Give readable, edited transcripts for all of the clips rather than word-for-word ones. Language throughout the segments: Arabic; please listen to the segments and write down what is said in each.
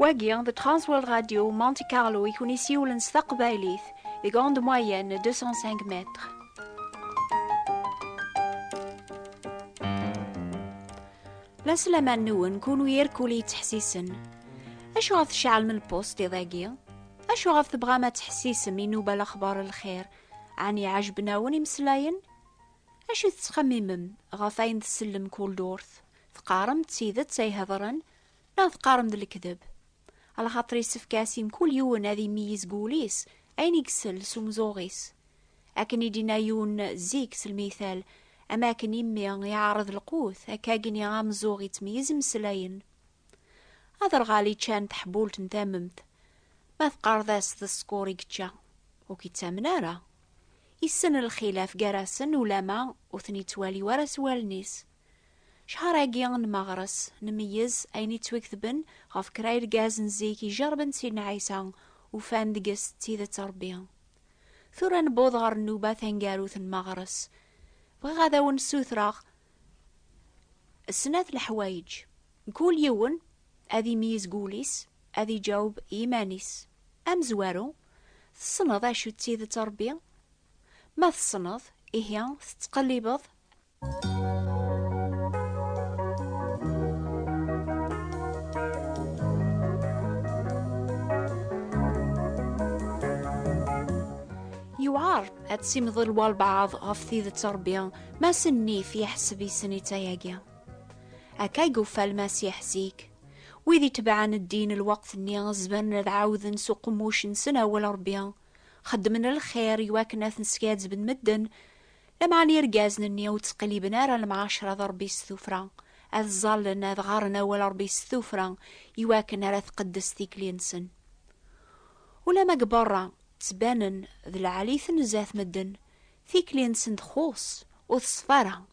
Wagian, de Transworld Radio Monte Carlo, يكون يسيولن ستقبايليث, de grande moyenne 205 mètres. لا سلامان نون كونو يركو لي تحسيسن. أشو غاف تشعل من البوست ذاكي؟ أشو غاف تبغى ما تحسيس منو بالأخبار الخير عني عجبنا وني مسلاين؟ أشو تتخممم غافين تسلم كل دورث تقارم تسيدت سيهضرن لا تقارم ذا الكذب على خاطر يسفكاسيم كل يوم هذي ميز قوليس أين يكسل سمزوغيس أكن يدينا يون زيكس المثال أماكن يمي يعرض القوث أكاقن يغام زوغي تميز مسلاين هذا الغالي كان تحبول تنتممت ما ثقار ذاس ذا سكوري كتشا وكي تامنارا يسن الخلاف قراسن ولما وثني توالي ورا سوالنيس شهر اقيان مغرس نميز ايني توكذبن غاف كراير قازن زيكي جربن سينا عيسان وفان دقس تيذا تربيان ثورا نبوض غار النوبة ثنقاروث مغرس بغادا ونسوثراغ السنات الحوايج كل يوم اذي ميز قوليس اذي جاوب ايمانيس ام زوارو تصنض اشو تيذا تربيان ما تصنض إيهيان تتقلبض يوعار أتسمض الوالبعض غفثيذ التربية ما سني في حسبي سنيتا ياقيا أكايقو فالماسيح زيك ويذي تبعان الدين الوقت اني غزبان العاوذن سوق موشن سنة والربيان خدمنا الخير يواكنا ثنسكادز بن مدن لما نيرقازن اني وتقليبنا راه المعاشرة ذا ربي ستوفران اذ ظلنا ذ غارنا ولا ربي ستوفران يواكنا راه تقدس ذيك لينسن ولما قبرا تبانن ذا العليث نزاث مدن ذيك لينسن دخوص وتصفارا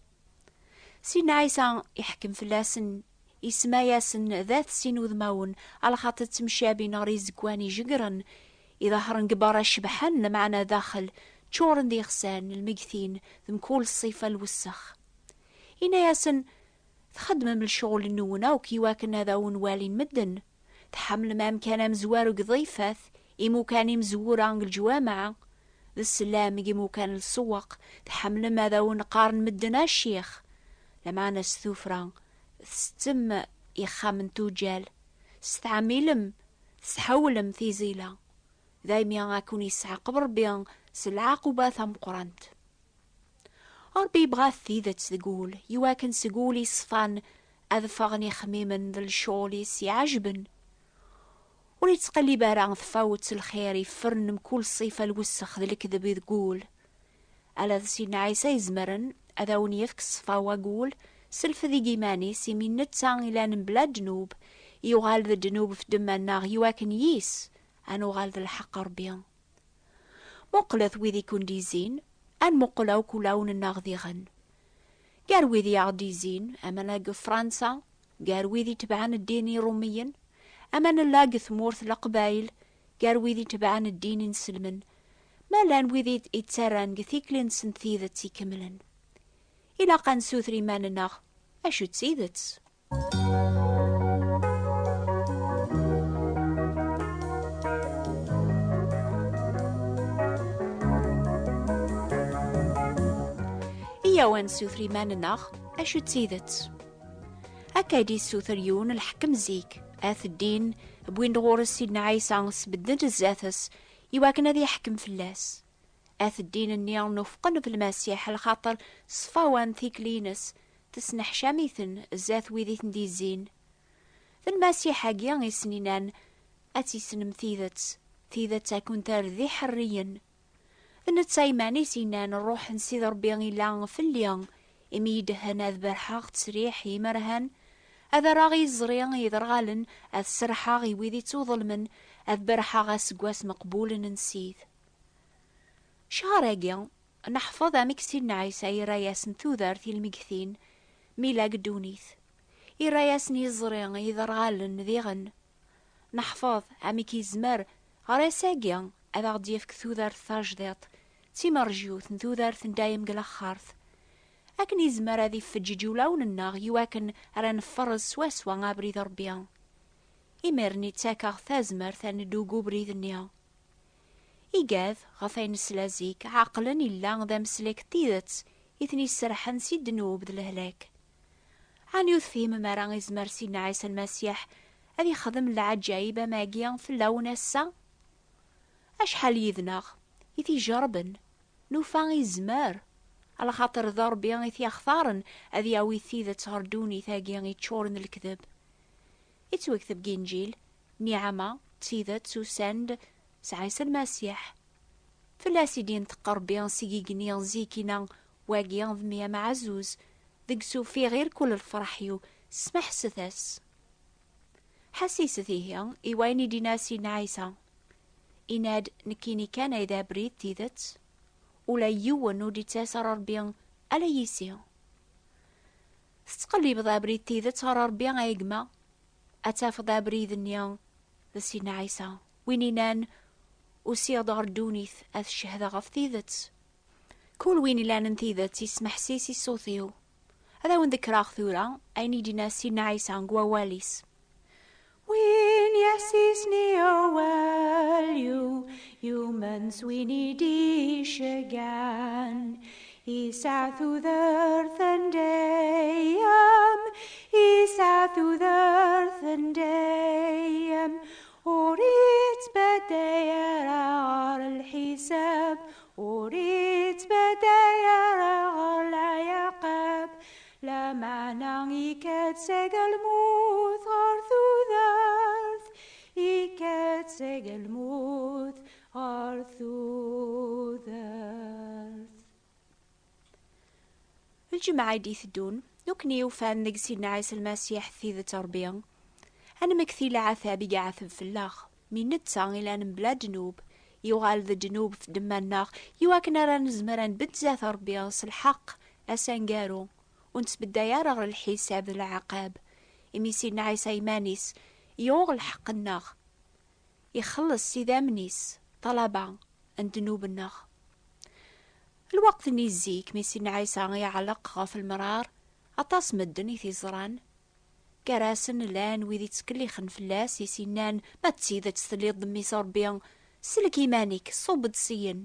سينا عيسى يحكم فلاسن يسما ياسن ذات سين وذماون على خاطر تمشابي ناري زكواني جقرن إذا هرن قبارة شبحن معنا داخل تشورن دي غسان المقثين ذم كل الصيفة الوسخ إنا ياسن تخدم من الشغل النونا وكيواكن هذا ونوالين مدن تحمل ما مكان مزوار وقضيفات إمو كان مزور عن الجوامع ذا السلام إمو كان السوق تحمل ما ذا ونقارن مدنا الشيخ لمعنا ستوفران ستم يخامن توجال ستعميلم ستحولم في زيلا دايميا غاكون يسعى قبر بيان سالعاقبة ثم قرنت ربي بغا ثيذت تقول يواكن سقولي صفان أذفغني خميمن ذا الشغلي سيعجبن ولي تقلب راه ثفاوت الخير يفرن كل صيفة الوسخ ذا الكذب يقول ألا سيدنا عيسى يزمرن أذاون يفك الصفا وقول سلف ذي قيماني سيمين نتسان إلى بلا جنوب يغال ذا الجنوب في دم الناغ يواكن ييس أنو غال ذا الحق ربيان مقلث ويذي كنديزين أن مقلاو كلاون الناغ ذيغن قار ويذي عديزين أما لاق فرنسا قار ويذي تبعان الديني روميا أما نلاق ثمورث القبايل قار ويذي تبعان الدين نسلمن ما لان ويذي اتساران قثيك لنسن ثيذت سي كملن إلا قان سوثري مان الناغ أشو تسيدت يوان سوثري مان الناغ أشو تسيدت أكادي سوثريون الحكم زيك آث الدين بوين دغور سيدنا عيسى بدنت الزاثس يواكن ذي يحكم في اللاس آث الدين النيان نفقن في المسيح الخاطر صفاوان ثيك لينس تسنح شاميثن الزاث ويذيثن دي الزين ذا المسيح أقيان يسنينان أتي سنم ثيذت أكون تار ذي حريا ذا نتسايماني سينان الروح نسيذ ربيان إلا في الليان إمي يدهن أذ برحاق تسريح يمرهن أذا راغي الزريان يذرغالن أذ سرحاغي ويذي توظلمن أذ برحاغ أسقواس مقبول ننسيذ شهر أقيان نحفظ أميك سيدنا عيسى يراياس نثوذر ثي المكثين ميلاق دونيث يراياس نيزريان يذرغالن ذيغن نحفظ أميك يزمر غريس أقيان أذا غدي يفك ثوذار ثاجديط تيمرجيوث ثوذار دايم قلخارث أكن يزمر هذي فجيجي ولون الناغ يواكن ران فرز سواسوا غابريد ربيان إمرني تاكاغ ثازمر ثان دوقو بريد النيا إيقاذ غفين سلازيك عقلا إلا ذا مسلك تيدت إثني السرحان سي الدنوب ذا الهلاك عن يثفهم مرا إزمر سيدنا عيسى المسيح أذي خدم العجايب ماقيا في اللون السا أشحال يذنغ إثي جربن نوفا إزمار على خاطر ذا ربي إثي أخثارن أذي أوي ثيذة تهردوني ثاقيا يتشورن الكذب يتوكتب جنجيل نعمة تيذة سوسند سعيس المسيح فلا سيدين تقربيان سيقيقنيان زيكينا واقيان ذميا معزوز ذقسو في غير كل الفرحيو سمح ستاس حسيستيه إيواني ديناسي نعيسى إناد نكيني كان إذا بريد تيذت ولا يوانو دي تاسر ربيان ألا يسيو ستقلي بضا بريد تيذت ربيان أيقما أتاف ضا بريد النيان ذا سينا عيسى وينينان وسيا دار دونيث أذ الشهدة غف تيذت كل ويني لان انتيذت يسمح سيسي صوثيو هذا وين ذكراغ ثورا أيني دينا سينا عيسى نقوى واليس وين يحسسني أواليو يومنس ويني ديش again Isa through the earth and dayam Isa through the earth and dayam أريد بداير الحساب أريد بداير العقاب لا معنى يكتسق الموت through the earth يكتسق الموت through the earth الجماعة دي ثدون نكني وفان نقسينا عيسى المسيح ثيذة تربية أنا مكثي لعثابي قاعثب في اللاخ من نتسان إلى نبلا جنوب يوغال ذا جنوب في دماناخ يواكنا ران زمران بتزاث ربيانس الحق أسانقارو ونتبدا يارغ الحساب العقاب إميسينا عيسى إيمانيس يوغ الحق الناخ يخلص سيدا منيس طلبا عند جنوب الناخ الوقت نيزيك ميسينا عيسى يعلق في المرار أطاس مدن يثيزران كراسن لان ويدي تكليخن فلاس يسينان ما تسيدة تثلي ضمي صربيان سلك إيمانيك صوب تسين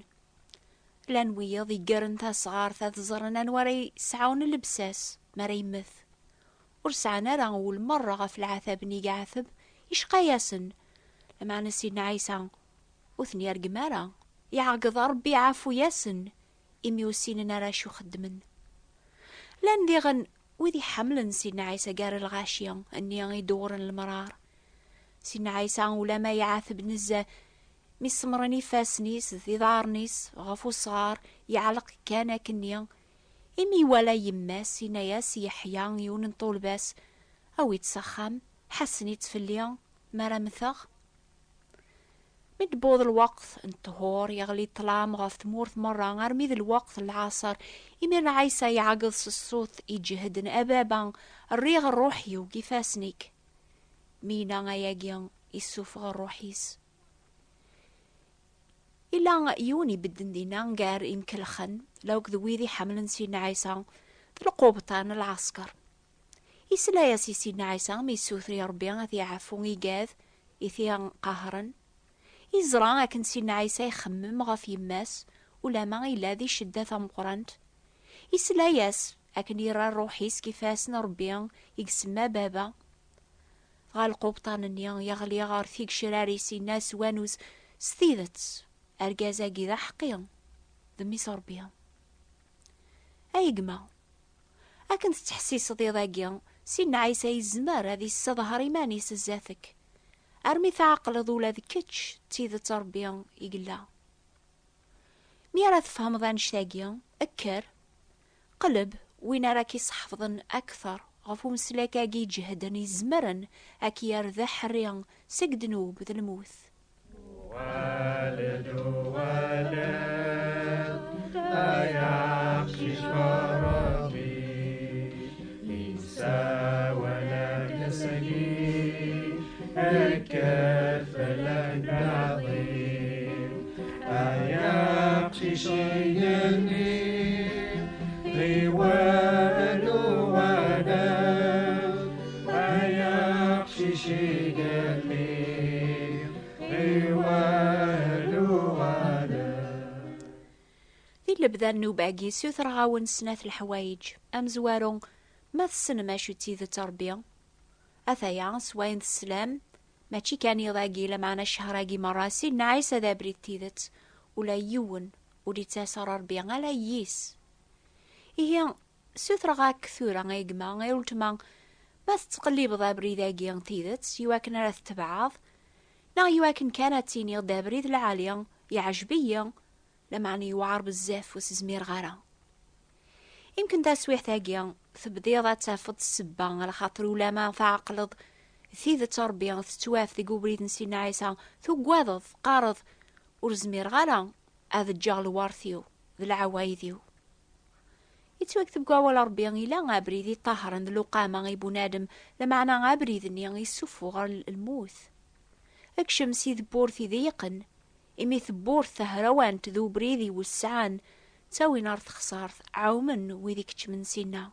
لان ويض يقرن تا صغار تا تزرنان وري سعون اللبساس مري مث ورسعنا راول مرة غف العثاب نيقى عثب يشقياسن لما نسينا عيسى وثني أرقمارا يعقض ربي عافو ياسن إميوسيننا راشو خدمن لان ديغن وذي حمل سيدنا عيسى قار الغاشية أني يدور المرار سيدنا عيسى ولا ما يعاثب نزة ميسمرني فاسنيس ذي ضارنيس غفو صغار يعلق كان كنيا إمي ولا يماس سينا ياس يحيا يون طول باس أو يتسخم حسني تفليا مرا مثغ مدبوض الوقت انتهور يغلي طلام غف ثمورث مرة غرمي ذي الوقت العصر إمير عيسى يعقص الصوت يجهدن أبابا الريغ الروحي وكيفاسنيك مينا غياقيا يسوفغ الروحيس إلا يوني بدن دينا نقار إمكلخن لو كذويذي حمل سيدنا عيسى ذي القوبطان العسكر يسلا يا سيدنا عيسى ميسوثري ربي غثي عفو يقاذ إثيا قهرا يزرع أكن سيدنا عيسى يخمم غف يماس ولا ما إلا ذي شدة ثمقرنت يسلا ياس أكن يرى الروحيس كيفاسنا ربي يقسما بابا غال قوبطان النيان يغلي غار فيك شراري سيدنا سوانوس ستيدت أرقازا قيدا حقيا ذمي صربيا أيقما أكن تحسيس ذي ذاقيا سيدنا عيسى يزمار هذه السظهر إيمانيس الزاثك أرمي ثعقل ذولا ذكتش تيذ تربيا يقلا ميرا تفهم ذا نشتاقيا أكر قلب وين راكي صحفظن أكثر غفو مسلاكا جي جهدن يزمرن أكي يرذا حريا سقدنوب ذا الموث والد والد أيخشش فربي إنسى ولا كسجي الكف العظيم يقشش يلي غيوان وانا يقشش يلي غيوان وانا. ذي اللي بدا النوباقي سيوثر غاون سنات الحوايج أمزوارو ما تسن ماشو تيذ التربية أثايا سواين السلام ماشي كان يضاقي لمعنا الشهراقي مراسي نعيس ذا بريد تيذت ولا يون ولي تاسر ربيا غالا ييس إيهي سيوثر غا كثورة غيقما غيولتما ما تتقلب ذا بريداقي تيذت يواكن راه تبعض نا يواكن كانت تيني ذا بريد العالية يعجبية لمعني يوعر بزاف وسزمير غارة. يمكن دا سويح تاقيا ثبديضة تافض السبا على خاطر ولا ما تعقلض ثيذ تربية تتواف ذي قوبريد نسينا عيسى ثو قواضض قارض ورزمير غارة هذا الجغل وارثيو ذي العوايذيو يتوكتب قوال ربيا إلا غابريدي طهرا ذلو قاما غيبو نادم لمعنا غابريدني غيسوفو غار الموث اكشم سيذ بورثي ذيقن إمي ثبور ثهروان تذو بريدي والسعان تاوي نار تخسارث عومن ويذيك من سينا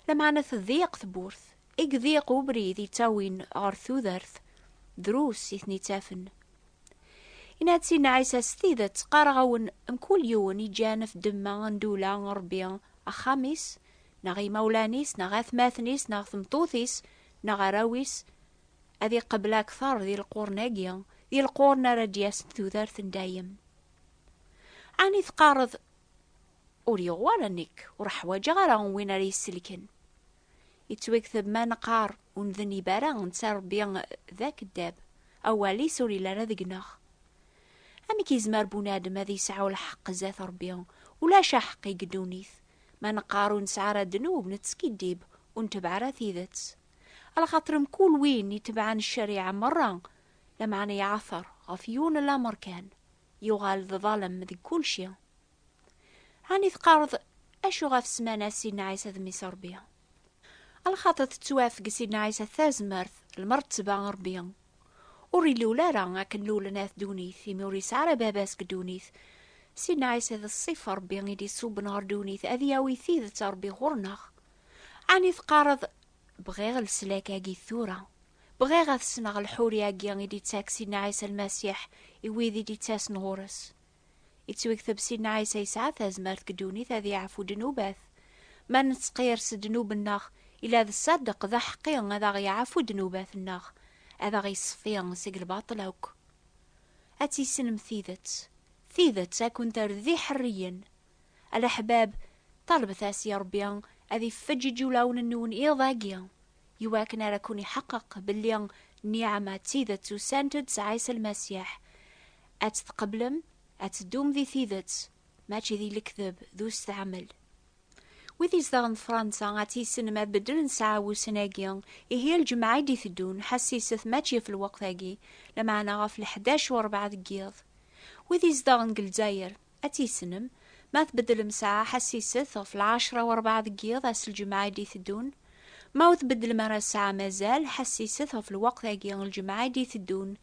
لمعنا تضيق ثبورث إقذيق وبريدي تاوين أرثو ذرث دروس يثني تافن إنها تسينا عيسى ستيدة تقارغون كل يوم يجانف دما ندولا غربيا أخاميس نغي مولانيس نغا ثماثنيس نغا ثمطوثيس نغا راويس أذي قبل أكثر ذي القورناقيا ذي القورنا ردياس ثوذارث دايم عني ثقارض أوريغوارنك ورحواجا غارا وين ريس سلكن يتوكثب ما نقار ونذني بارا نتسار بيان ذاك الداب أولي سوري لارا ذقناخ أمي كيزمار بونادم هذي يسعو الحق زاث ربيان ولا شاحق يقدونيث ما نقارو نسعارا دنوب نتسكي الديب ونتبع راثيذت على خاطرم كل وين يتبعان الشريعة مرة لمعنى يعثر غفيون الأمر كان يغال ذا ظالم ذي كل شي هاني ثقارض أشو غاف سمانا سيدنا عيسى ذمي سربيا الخاطر تتوافق سيدنا عيسى ثازمرث المرتبة ربيا وري لولا راه كان لولا ناث دونيث يموري سعر باباس دونيث سيدنا عيسى ذا الصيف ربيا يدي صوب نهار دونيث أذي ياوي ثيذ تربي غرنخ عني ثقارض بغير السلاكاقي الثورة بغير السنغ الحوريا قيان يدي تاك سيدنا عيسى المسيح يويذي دي تاس نغورس يتوكثب سيدنا عيسى يسعى ثازمارث كدوني ذي يعفو دنوباث ما نتسقير سدنوب الناخ إلا ذا الصدق ذا حقيا هذا غيعفو دنوباث الناخ هذا غيصفيا سيق الباطل هوك أتي سنم ثيذت أكون ذي حريا الأحباب طالب ثاسي ربيان أذي فجج لون النون إيضاقيا يواكنا ركون يحقق باللي نعمة تيذت وسانتد عيسى المسيح أتتقبلم أتدوم ذي ثيذت ماشي ذي الكذب ذو استعمل وذي زدغن فرنسا أتي سينما بدل نسعى وسناقيا هي الجمعة دي ثدون حسيسث ماشي في الوقت هاقي لما أنا غاف 11 و4 دقيق وذي زدغن الجزائر أتي سنم ما تبدل مساعة حسيسث في 10 و4 دقيق أس الجمعة دي ثدون ما تبدل مرة الساعة مازال حسيستها في الوقت هاقي الجمعة دي ثدون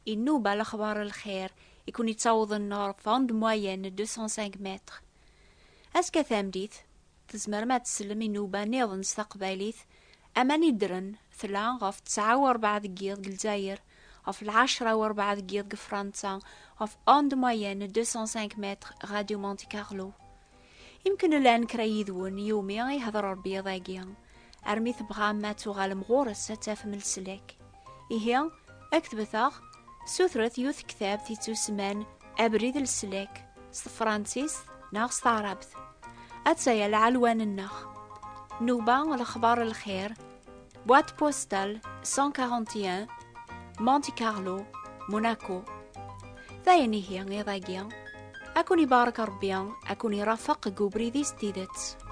النوبة الأخبار الخير يكون يتصوض النار فاند موين 205 متر أسكا ثامديث تزمر ما تسلم النوبة نيضن استقباليث أما ندرن ثلا غف 9 و4 دقيق الجزائر غف 10 و4 دقيق فرنسا غف أوند موين 205 متر راديو مونتي كارلو يمكن الآن كرايذون يومي يهضر ربي ضاقيا أرمي تبغى ما تغال مغورس تافم السلاك إيهي أكتبثاغ سوثرث يوث كتاب تيتوسمان أبريد السلاك فرانسيس ناغ ستعربث أتسايا العلوان النخ نوبة الأخبار الخير بوات بوستال 141 مونتي كارلو موناكو ذايني هي غيضاقيا أكوني بارك ربيا أكوني رافق قبريدي ستيدت